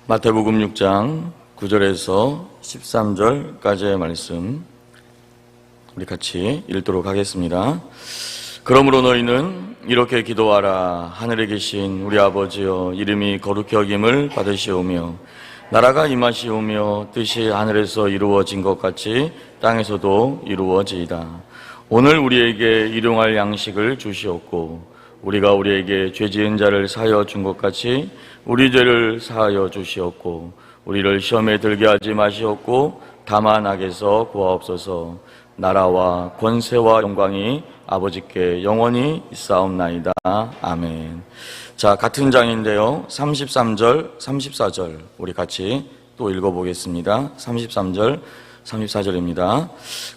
마태복음 6장 9절에서 13절까지의 말씀 우리 같이 읽도록 하겠습니다. 그러므로 너희는 이렇게 기도하라. 하늘에 계신 우리 아버지여, 이름이 거룩히 여김을 받으시오며 나라가 임하시오며 뜻이 하늘에서 이루어진 것 같이 땅에서도 이루어지이다. 오늘 우리에게 일용할 양식을 주시옵고 우리가 우리에게 죄 지은 자를 사하여 준 것 같이 우리 죄를 사하여 주시옵고 우리를 시험에 들게 하지 마시옵고 다만 악에서 구하옵소서. 나라와 권세와 영광이 아버지께 영원히 있사옵나이다. 아멘. 자, 같은 장인데요, 33절, 34절 우리 같이 또 읽어보겠습니다. 33절, 34절입니다.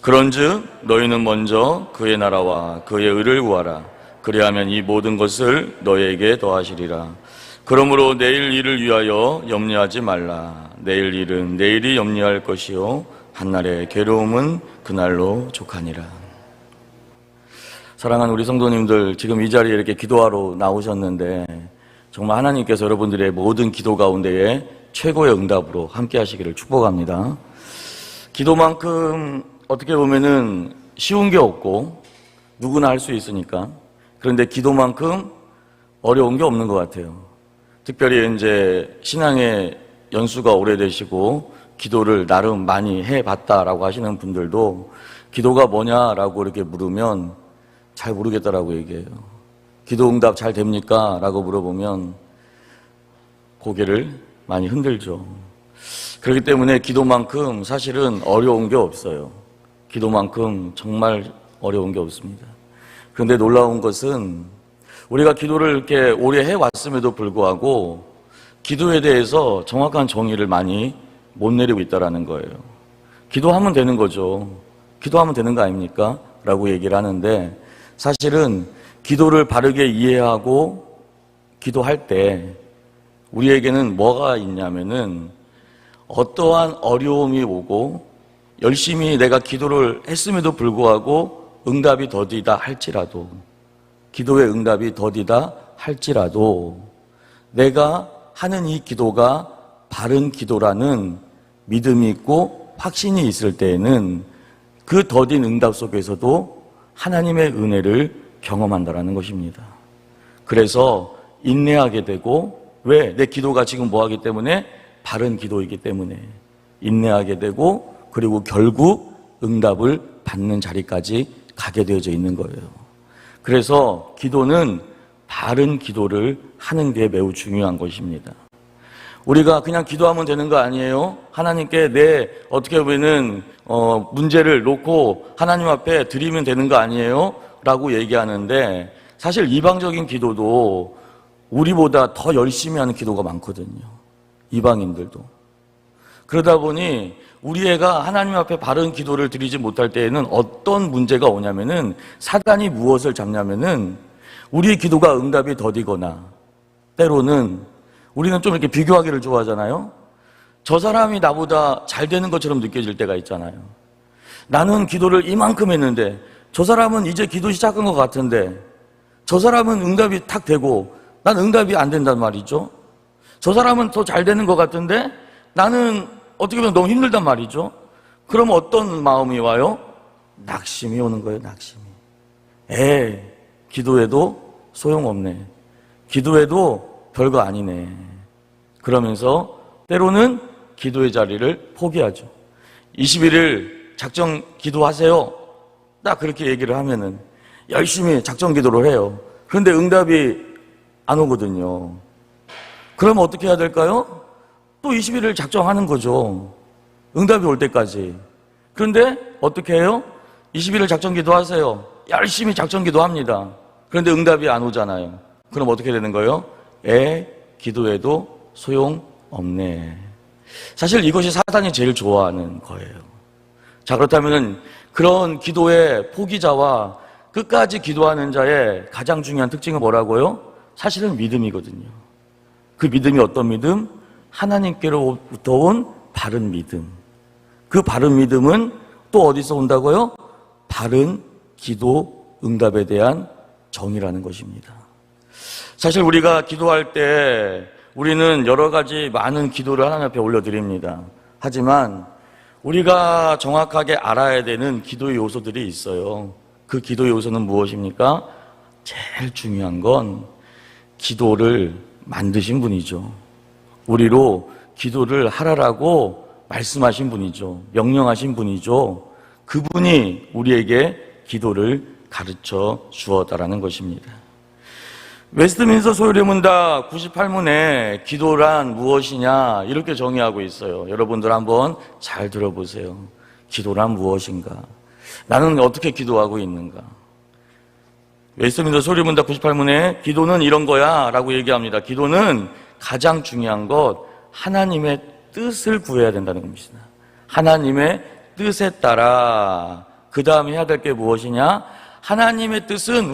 그런즉 너희는 먼저 그의 나라와 그의 의를 구하라. 그리하면 이 모든 것을 너희에게 더하시리라. 그러므로 내일 일을 위하여 염려하지 말라. 내일 일은 내일이 염려할 것이요 한날의 괴로움은 그날로 족하니라. 사랑하는 우리 성도님들, 지금 이 자리에 이렇게 기도하러 나오셨는데 정말 하나님께서 여러분들의 모든 기도 가운데에 최고의 응답으로 함께 하시기를 축복합니다. 기도만큼 어떻게 보면은 쉬운 게 없고 누구나 할 수 있으니까, 그런데 기도만큼 어려운 게 없는 것 같아요. 특별히 이제 신앙의 연수가 오래되시고 기도를 나름 많이 해봤다라고 하시는 분들도 기도가 뭐냐라고 이렇게 물으면 잘 모르겠다라고 얘기해요. 기도 응답 잘 됩니까? 라고 물어보면 고개를 많이 흔들죠. 그렇기 때문에 기도만큼 사실은 어려운 게 없어요. 기도만큼 정말 어려운 게 없습니다. 그런데 놀라운 것은 우리가 기도를 이렇게 오래 해왔음에도 불구하고 기도에 대해서 정확한 정의를 많이 못 내리고 있다는 거예요. 기도하면 되는 거죠. 기도하면 되는 거 아닙니까? 라고 얘기를 하는데, 사실은 기도를 바르게 이해하고 기도할 때 우리에게는 뭐가 있냐면은 어떠한 어려움이 오고 열심히 내가 기도를 했음에도 불구하고 응답이 더디다 할지라도, 기도의 응답이 더디다 할지라도 내가 하는 이 기도가 바른 기도라는 믿음이 있고 확신이 있을 때에는 그 더딘 응답 속에서도 하나님의 은혜를 경험한다라는 것입니다. 그래서 인내하게 되고, 왜? 내 기도가 지금 뭐하기 때문에? 바른 기도이기 때문에 인내하게 되고, 그리고 결국 응답을 받는 자리까지 가게 되어져 있는 거예요. 그래서 기도는 바른 기도를 하는 게 매우 중요한 것입니다. 우리가 그냥 기도하면 되는 거 아니에요? 하나님께 내 어떻게 보면은 문제를 놓고 하나님 앞에 드리면 되는 거 아니에요? 라고 얘기하는데, 사실 이방적인 기도도 우리보다 더 열심히 하는 기도가 많거든요. 이방인들도. 그러다 보니 우리 애가 하나님 앞에 바른 기도를 드리지 못할 때에는 어떤 문제가 오냐면은, 사단이 무엇을 잡냐면은 우리의 기도가 응답이 더디거나, 때로는 우리는 좀 이렇게 비교하기를 좋아하잖아요. 저 사람이 나보다 잘 되는 것처럼 느껴질 때가 있잖아요. 나는 기도를 이만큼 했는데 저 사람은 이제 기도 시작한 것 같은데, 저 사람은 응답이 탁 되고 난 응답이 안 된단 말이죠. 저 사람은 더 잘 되는 것 같은데 나는 어떻게 보면 너무 힘들단 말이죠. 그럼 어떤 마음이 와요? 낙심이 오는 거예요. 낙심이. 기도해도 소용없네. 기도해도 별거 아니네. 그러면서 때로는 기도의 자리를 포기하죠. 21일 작정 기도하세요. 딱 그렇게 얘기를 하면은 열심히 작정 기도를 해요. 그런데 응답이 안 오거든요. 그럼 어떻게 해야 될까요? 또 21일 작정하는 거죠. 응답이 올 때까지. 그런데 어떻게 해요? 21일 작정 기도하세요. 열심히 작정 기도합니다. 그런데 응답이 안 오잖아요. 그럼 어떻게 되는 거예요? 기도해도 소용없네. 사실 이것이 사단이 제일 좋아하는 거예요. 자, 그렇다면 그런 기도의 포기자와 끝까지 기도하는 자의 가장 중요한 특징은 뭐라고요? 사실은 믿음이거든요. 그 믿음이 어떤 믿음? 하나님께로부터 온 바른 믿음. 그 바른 믿음은 또 어디서 온다고요? 바른 기도 응답에 대한 정의라는 것입니다. 사실 우리가 기도할 때 우리는 여러 가지 많은 기도를 하나님 앞에 올려드립니다. 하지만 우리가 정확하게 알아야 되는 기도의 요소들이 있어요. 그 기도의 요소는 무엇입니까? 제일 중요한 건 기도를 만드신 분이죠. 우리로 기도를 하라라고 말씀하신 분이죠. 명령하신 분이죠. 그분이 우리에게 기도를 가르쳐 주었다라는 것입니다. 웨스트민스터 소요리 문답 98문에 기도란 무엇이냐 이렇게 정의하고 있어요. 여러분들 한번 잘 들어보세요. 기도란 무엇인가? 나는 어떻게 기도하고 있는가? 웨스트민스터 소요리 문답 98문에 기도는 이런 거야 라고 얘기합니다. 기도는 가장 중요한 것 하나님의 뜻을 구해야 된다는 겁니다. 하나님의 뜻에 따라 그 다음에 해야 될 게 무엇이냐? 하나님의 뜻은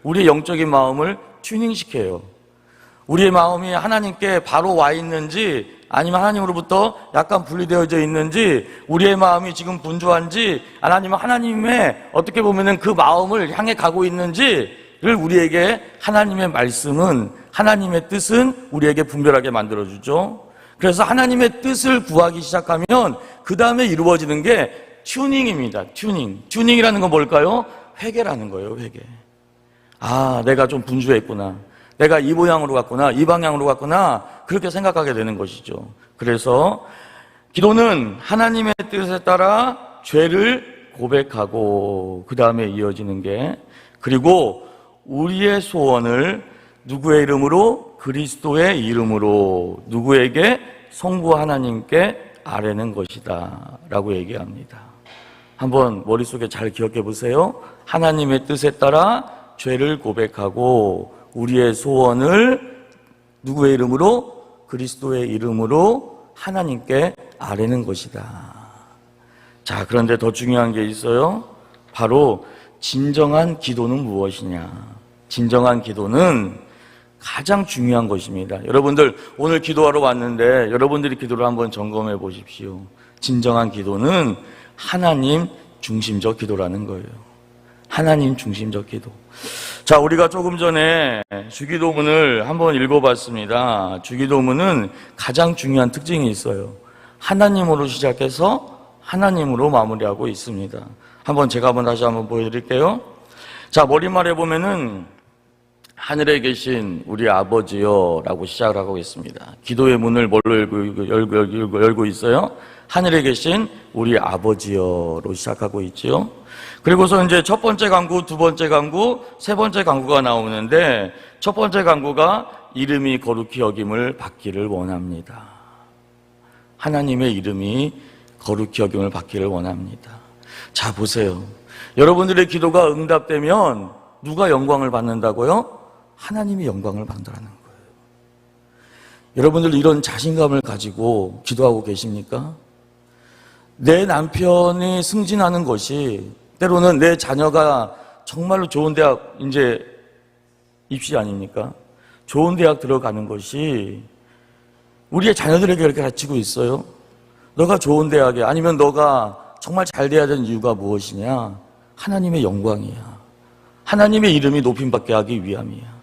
우리의 영적인 마음을 튜닝시켜요. 우리의 마음이 하나님께 바로 와 있는지 아니면 하나님으로부터 약간 분리되어져 있는지 우리의 마음이 지금 분주한지 아니면 하나님의 어떻게 보면은 그 마음을 향해 가고 있는지를 우리에게 하나님의 말씀은 하나님의 뜻은 우리에게 분별하게 만들어주죠. 그래서 하나님의 뜻을 구하기 시작하면 그 다음에 이루어지는 게 튜닝입니다. 튜닝이라는 건 뭘까요? 회개라는 거예요. 회개. 아, 내가 좀 분주했구나. 내가 이 모양으로 갔구나. 이 방향으로 갔구나. 그렇게 생각하게 되는 것이죠. 그래서 기도는 하나님의 뜻에 따라 죄를 고백하고 그 다음에 이어지는 게 그리고 우리의 소원을 누구의 이름으로? 그리스도의 이름으로 누구에게? 성부 하나님께 아뢰는 것이다 라고 얘기합니다. 한번 머릿속에 잘 기억해 보세요. 하나님의 뜻에 따라 죄를 고백하고 우리의 소원을 누구의 이름으로? 그리스도의 이름으로 하나님께 아뢰는 것이다. 자, 그런데 더 중요한 게 있어요. 바로 진정한 기도는 무엇이냐? 진정한 기도는 가장 중요한 것입니다. 여러분들 오늘 기도하러 왔는데 여러분들이 기도를 한번 점검해 보십시오. 진정한 기도는 하나님 중심적 기도라는 거예요. 하나님 중심적 기도. 자, 우리가 조금 전에 주기도문을 한번 읽어봤습니다. 주기도문은 가장 중요한 특징이 있어요. 하나님으로 시작해서 하나님으로 마무리하고 있습니다. 제가 다시 한번 보여드릴게요. 자, 머리말에 보면은 하늘에 계신 우리 아버지여 라고 시작을 하고 있습니다. 기도의 문을 뭘로 열고 있어요? 하늘에 계신 우리 아버지여로 시작하고 있지요. 그리고서 이제 첫 번째 간구, 두 번째 간구, 세 번째 간구가 나오는데 첫 번째 간구가 이름이 거룩히 여김을 받기를 원합니다. 하나님의 이름이 거룩히 여김을 받기를 원합니다. 자, 보세요. 여러분들의 기도가 응답되면 누가 영광을 받는다고요? 하나님이 영광을 받는다는 거예요. 여러분들 이런 자신감을 가지고 기도하고 계십니까? 내 남편이 승진하는 것이 때로는 내 자녀가 정말로 좋은 대학 이제 입시 아닙니까? 좋은 대학 들어가는 것이 우리의 자녀들에게 이렇게 가르치고 있어요. 너가 좋은 대학에 아니면 너가 정말 잘 돼야 되는 이유가 무엇이냐? 하나님의 영광이야. 하나님의 이름이 높임받게 하기 위함이야.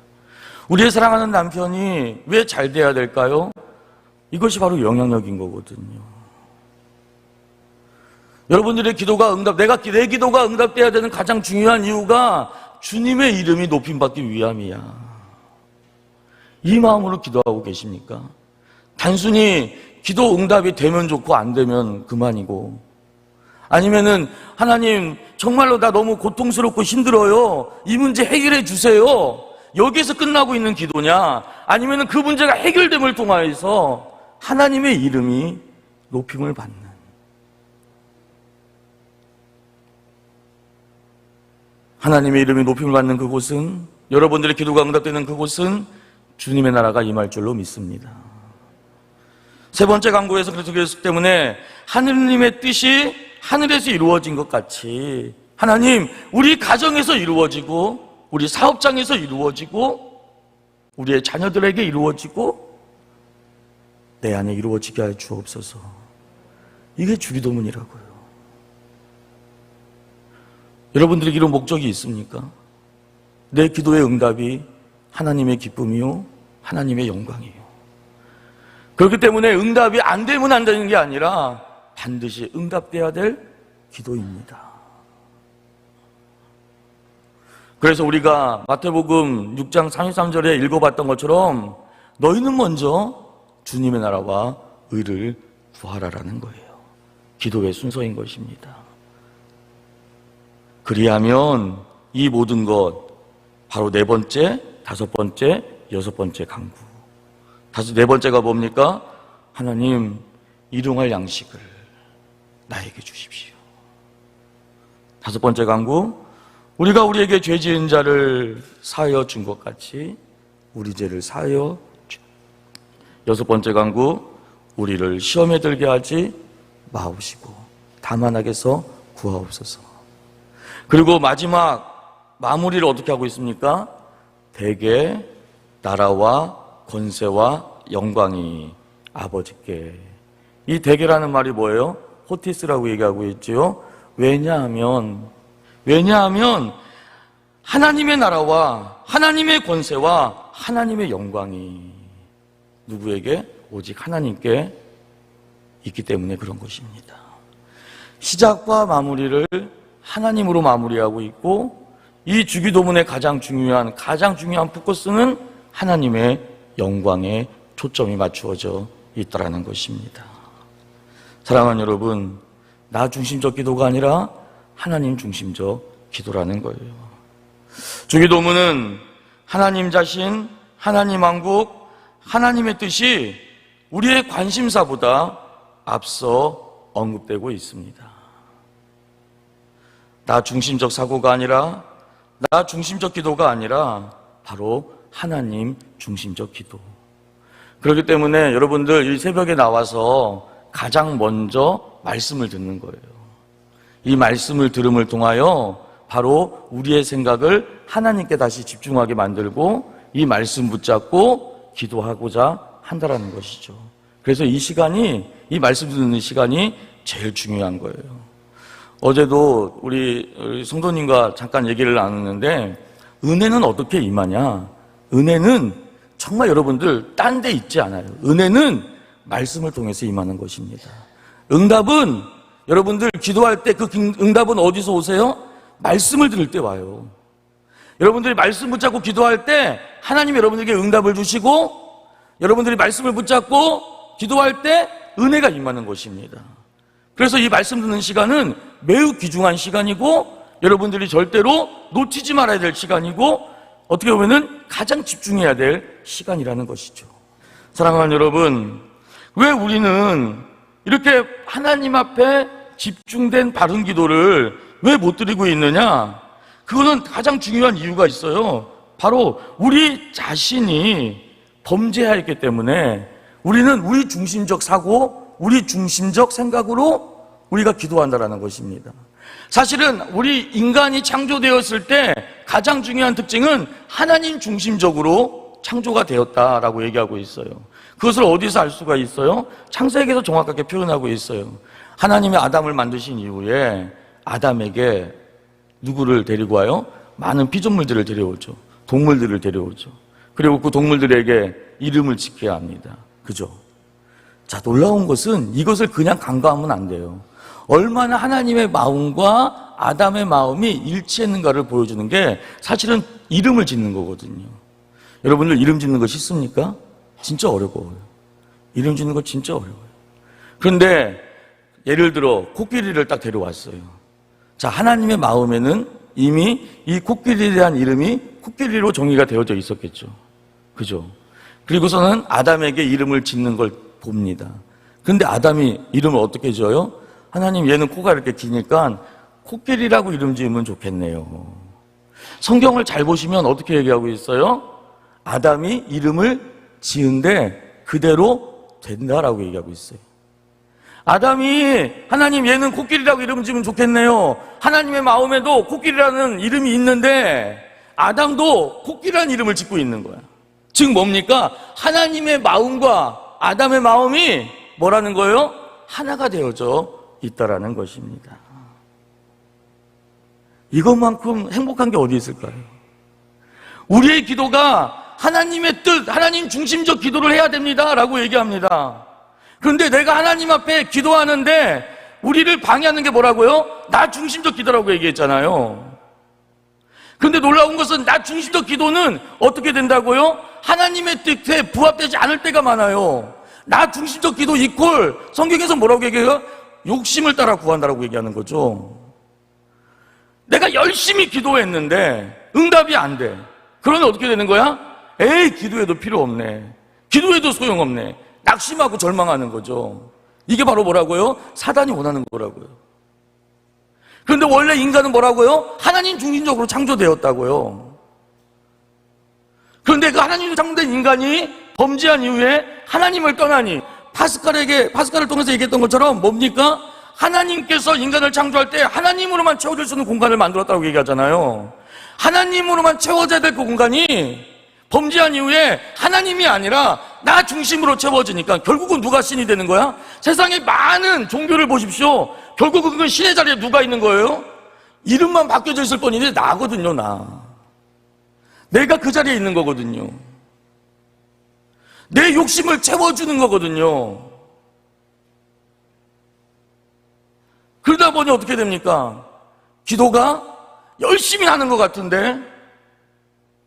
우리의 사랑하는 남편이 왜 잘 돼야 될까요? 이것이 바로 영향력인 거거든요. 여러분들의 기도가 내 기도가 응답돼야 되는 가장 중요한 이유가 주님의 이름이 높임받기 위함이야. 이 마음으로 기도하고 계십니까? 단순히 기도 응답이 되면 좋고 안 되면 그만이고 아니면은 하나님 정말로 나 너무 고통스럽고 힘들어요. 이 문제 해결해 주세요. 여기에서 끝나고 있는 기도냐? 아니면은 그 문제가 해결됨을 통하여서 하나님의 이름이 높임을 받는 하나님의 이름이 높임을 받는 그곳은 여러분들의 기도가 응답되는 그곳은 주님의 나라가 임할 줄로 믿습니다. 세 번째 간구에서 그랬기 때문에 하느님의 뜻이 하늘에서 이루어진 것 같이 하나님 우리 가정에서 이루어지고 우리 사업장에서 이루어지고 우리의 자녀들에게 이루어지고 내 안에 이루어지게 하여 주옵소서. 이게 주기도문이라고요. 여러분들의 기도 목적이 있습니까? 내 기도의 응답이 하나님의 기쁨이요 하나님의 영광이에요. 그렇기 때문에 응답이 안 되면 안 되는 게 아니라 반드시 응답돼야 될 기도입니다. 그래서 우리가 마태복음 6장 33절에 읽어봤던 것처럼 너희는 먼저 주님의 나라와 의를 구하라라는 거예요. 기도의 순서인 것입니다. 그리하면 이 모든 것, 바로 네 번째, 다섯 번째, 여섯 번째 강구. 네 번째가 뭡니까? 하나님, 일용할 양식을 나에게 주십시오. 다섯 번째 강구, 우리가 우리에게 죄 지은 자를 사하여 준 것 같이 우리 죄를 사하여 주. 여섯 번째 강구, 우리를 시험에 들게 하지 마옵시고 다만 악에서 구하옵소서. 그리고 마지막 마무리를 어떻게 하고 있습니까? 대개 나라와 권세와 영광이 아버지께. 이 대개라는 말이 뭐예요? 호티스라고 얘기하고 있죠. 왜냐하면 하나님의 나라와 하나님의 권세와 하나님의 영광이 누구에게? 오직 하나님께 있기 때문에 그런 것입니다. 시작과 마무리를 하나님으로 마무리하고 있고, 이 주기도문의 가장 중요한 포커스는 하나님의 영광에 초점이 맞추어져 있다라는 것입니다. 사랑하는 여러분, 나 중심적 기도가 아니라 하나님 중심적 기도라는 거예요. 주기도문은 하나님 자신, 하나님 왕국, 하나님의 뜻이 우리의 관심사보다 앞서 언급되고 있습니다. 나 중심적 사고가 아니라, 나 중심적 기도가 아니라 바로 하나님 중심적 기도. 그렇기 때문에 여러분들 이 새벽에 나와서 가장 먼저 말씀을 듣는 거예요. 이 말씀을 들음을 통하여 바로 우리의 생각을 하나님께 다시 집중하게 만들고 이 말씀 붙잡고 기도하고자 한다라는 것이죠. 그래서 이 말씀 듣는 시간이 제일 중요한 거예요. 어제도 우리 성도님과 잠깐 얘기를 나눴는데, 은혜는 어떻게 임하냐? 은혜는 정말 여러분들 딴 데 있지 않아요. 은혜는 말씀을 통해서 임하는 것입니다. 응답은 여러분들 기도할 때 그 응답은 어디서 오세요? 말씀을 들을 때 와요. 여러분들이 말씀 붙잡고 기도할 때 하나님이 여러분들에게 응답을 주시고, 여러분들이 말씀을 붙잡고 기도할 때 은혜가 임하는 것입니다. 그래서 이 말씀 듣는 시간은 매우 귀중한 시간이고, 여러분들이 절대로 놓치지 말아야 될 시간이고, 어떻게 보면은 가장 집중해야 될 시간이라는 것이죠. 사랑하는 여러분, 왜 우리는 이렇게 하나님 앞에 집중된 바른 기도를 왜 못 드리고 있느냐? 그거는 가장 중요한 이유가 있어요. 바로 우리 자신이 범죄하였기 때문에 우리는 우리 중심적 사고, 우리 중심적 생각으로 우리가 기도한다는 것입니다. 사실은 우리 인간이 창조되었을 때 가장 중요한 특징은 하나님 중심적으로 창조가 되었다라고 얘기하고 있어요. 그것을 어디서 알 수가 있어요? 창세기에서 정확하게 표현하고 있어요. 하나님이 아담을 만드신 이후에 아담에게 누구를 데리고 와요? 많은 피조물들을 데려오죠. 동물들을 데려오죠. 그리고 그 동물들에게 이름을 짓게 합니다. 그죠? 자, 놀라운 것은 이것을 그냥 간과하면 안 돼요. 얼마나 하나님의 마음과 아담의 마음이 일치했는가를 보여주는 게 사실은 이름을 짓는 거거든요. 여러분들 이름 짓는 거 쉽습니까? 진짜 어려워요. 이름 짓는 거 진짜 어려워요. 그런데 예를 들어 코끼리를 딱 데려왔어요. 자, 하나님의 마음에는 이미 이 코끼리에 대한 이름이 코끼리로 정의가 되어져 있었겠죠. 그죠? 그리고서는 아담에게 이름을 짓는 걸 봅니다. 근데 아담이 이름을 어떻게 지어요? 하나님, 얘는 코가 이렇게 기니까 코끼리라고 이름 지으면 좋겠네요. 성경을 잘 보시면 어떻게 얘기하고 있어요? 아담이 이름을 지은데 그대로 된다라고 얘기하고 있어요. 아담이 하나님, 얘는 코끼리라고 이름 지으면 좋겠네요. 하나님의 마음에도 코끼리라는 이름이 있는데 아담도 코끼리라는 이름을 짓고 있는 거야. 즉 뭡니까? 하나님의 마음과 아담의 마음이 뭐라는 거예요? 하나가 되어져 있다라는 것입니다. 이것만큼 행복한 게 어디 있을까요? 우리의 기도가 하나님의 뜻, 하나님 중심적 기도를 해야 됩니다 라고 얘기합니다. 그런데 내가 하나님 앞에 기도하는데 우리를 방해하는 게 뭐라고요? 나 중심적 기도라고 얘기했잖아요. 그런데 놀라운 것은 나 중심적 기도는 어떻게 된다고요? 하나님의 뜻에 부합되지 않을 때가 많아요. 나 중심적 기도 이퀄 성경에서 뭐라고 얘기해요? 욕심을 따라 구한다라고 얘기하는 거죠. 내가 열심히 기도했는데 응답이 안 돼. 그러면 어떻게 되는 거야? 에이, 기도해도 필요 없네. 기도해도 소용없네. 낙심하고 절망하는 거죠. 이게 바로 뭐라고요? 사단이 원하는 거라고요. 그런데 원래 인간은 뭐라고요? 하나님 중심적으로 창조되었다고요. 그런데 그 하나님으로 창조된 인간이 범죄한 이후에 하나님을 떠나니 파스칼을 통해서 얘기했던 것처럼 뭡니까? 하나님께서 인간을 창조할 때 하나님으로만 채워질 수 있는 공간을 만들었다고 얘기하잖아요. 하나님으로만 채워져야 될 그 공간이 범죄한 이후에 하나님이 아니라 나 중심으로 채워지니까 결국은 누가 신이 되는 거야? 세상에 많은 종교를 보십시오. 결국은 그건 신의 자리에 누가 있는 거예요? 이름만 바뀌어져 있을 뿐인데 나거든요, 나. 내가 그 자리에 있는 거거든요. 내 욕심을 채워주는 거거든요. 그러다 보니 어떻게 됩니까? 기도가 열심히 하는 것 같은데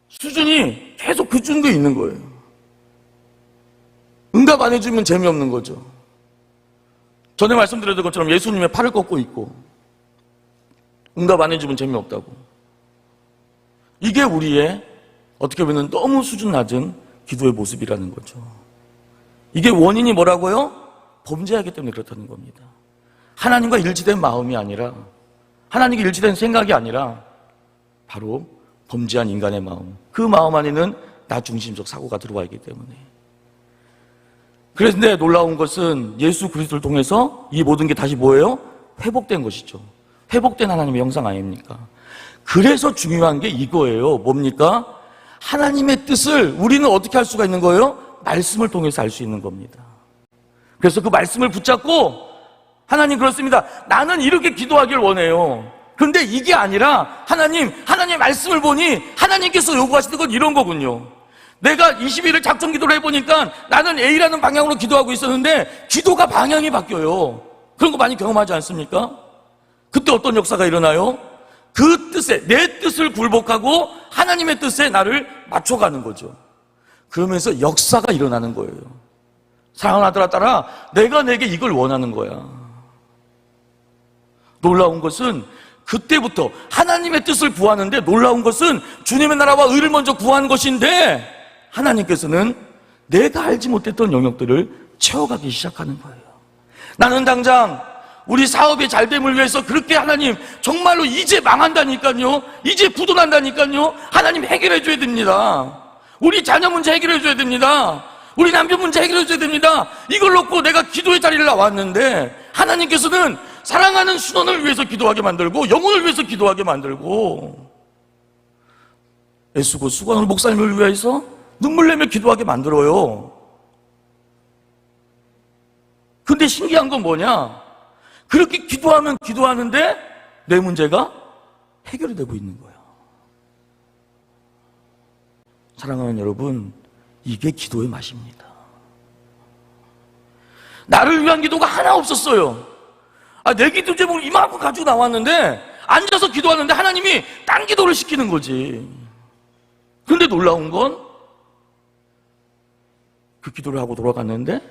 수준이 계속 그 정도에 있는 거예요. 응답 안 해주면 재미없는 거죠. 전에 말씀드렸던 것처럼 예수님의 팔을 꺾고 있고 응답 안 해주면 재미없다고. 이게 우리의 어떻게 보면 너무 수준 낮은 기도의 모습이라는 거죠. 이게 원인이 뭐라고요? 범죄하기 때문에 그렇다는 겁니다. 하나님과 일치된 마음이 아니라, 하나님과 일치된 생각이 아니라 바로 범죄한 인간의 마음, 그 마음 안에는 나 중심적 사고가 들어와 있기 때문에. 그런데 놀라운 것은 예수 그리스도를 통해서 이 모든 게 다시 뭐예요? 회복된 것이죠. 회복된 하나님의 형상 아닙니까? 그래서 중요한 게 이거예요. 뭡니까? 하나님의 뜻을 우리는 어떻게 할 수가 있는 거예요? 말씀을 통해서 알 수 있는 겁니다. 그래서 그 말씀을 붙잡고 하나님 그렇습니다. 나는 이렇게 기도하길 원해요. 그런데 이게 아니라 하나님의 말씀을 보니 하나님께서 요구하시는 건 이런 거군요. 내가 20일을 작정 기도를 해보니까 나는 A라는 방향으로 기도하고 있었는데 기도가 방향이 바뀌어요. 그런 거 많이 경험하지 않습니까? 그때 어떤 역사가 일어나요? 그 뜻에, 내 뜻을 굴복하고 하나님의 뜻에 나를 맞춰가는 거죠. 그러면서 역사가 일어나는 거예요. 사랑하는 아들아 딸아, 내가 내게 이걸 원하는 거야. 놀라운 것은 그때부터 하나님의 뜻을 구하는데, 놀라운 것은 주님의 나라와 의를 먼저 구하는 것인데 하나님께서는 내가 알지 못했던 영역들을 채워가기 시작하는 거예요. 나는 당장 우리 사업의 잘됨을 위해서 그렇게 하나님 정말로 이제 망한다니까요, 이제 부도난다니까요, 하나님 해결해 줘야 됩니다. 우리 자녀 문제 해결해 줘야 됩니다. 우리 남편 문제 해결해 줘야 됩니다. 이걸 놓고 내가 기도의 자리를 나왔는데 하나님께서는 사랑하는 신혼을 위해서 기도하게 만들고 영혼을 위해서 기도하게 만들고 애쓰고 수고하는 목사님을 위해서 눈물 내며 기도하게 만들어요. 근데 신기한 건 뭐냐? 그렇게 기도하면 기도하는데 내 문제가 해결이 되고 있는 거예요. 사랑하는 여러분, 이게 기도의 맛입니다. 나를 위한 기도가 하나 없었어요. 내 기도 제목을 이만큼 가지고 나왔는데 앉아서 기도하는데 하나님이 딴 기도를 시키는 거지. 그런데 놀라운 건 그 기도를 하고 돌아갔는데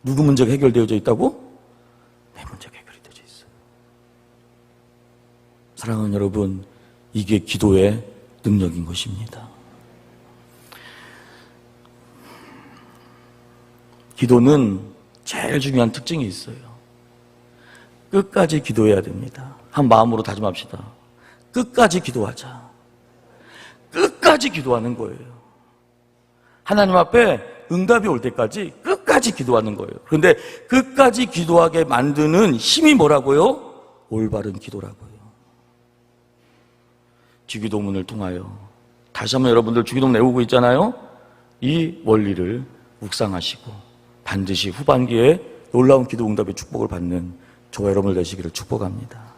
누구 문제가 해결되어져 있다고? 내 문제가 해결이 되어져 있어요. 사랑하는 여러분, 이게 기도의 능력인 것입니다. 기도는 제일 중요한 특징이 있어요. 끝까지 기도해야 됩니다. 한 마음으로 다짐합시다. 끝까지 기도하자. 끝까지 기도하는 거예요. 하나님 앞에 응답이 올 때까지 끝까지 기도하는 거예요. 그런데 끝까지 기도하게 만드는 힘이 뭐라고요? 올바른 기도라고요. 주기도문을 통하여 다시 한번 여러분들 주기도문 외우고 있잖아요. 이 원리를 묵상하시고 반드시 후반기에 놀라운 기도 응답의 축복을 받는 저와 여러분들 되시기를 축복합니다.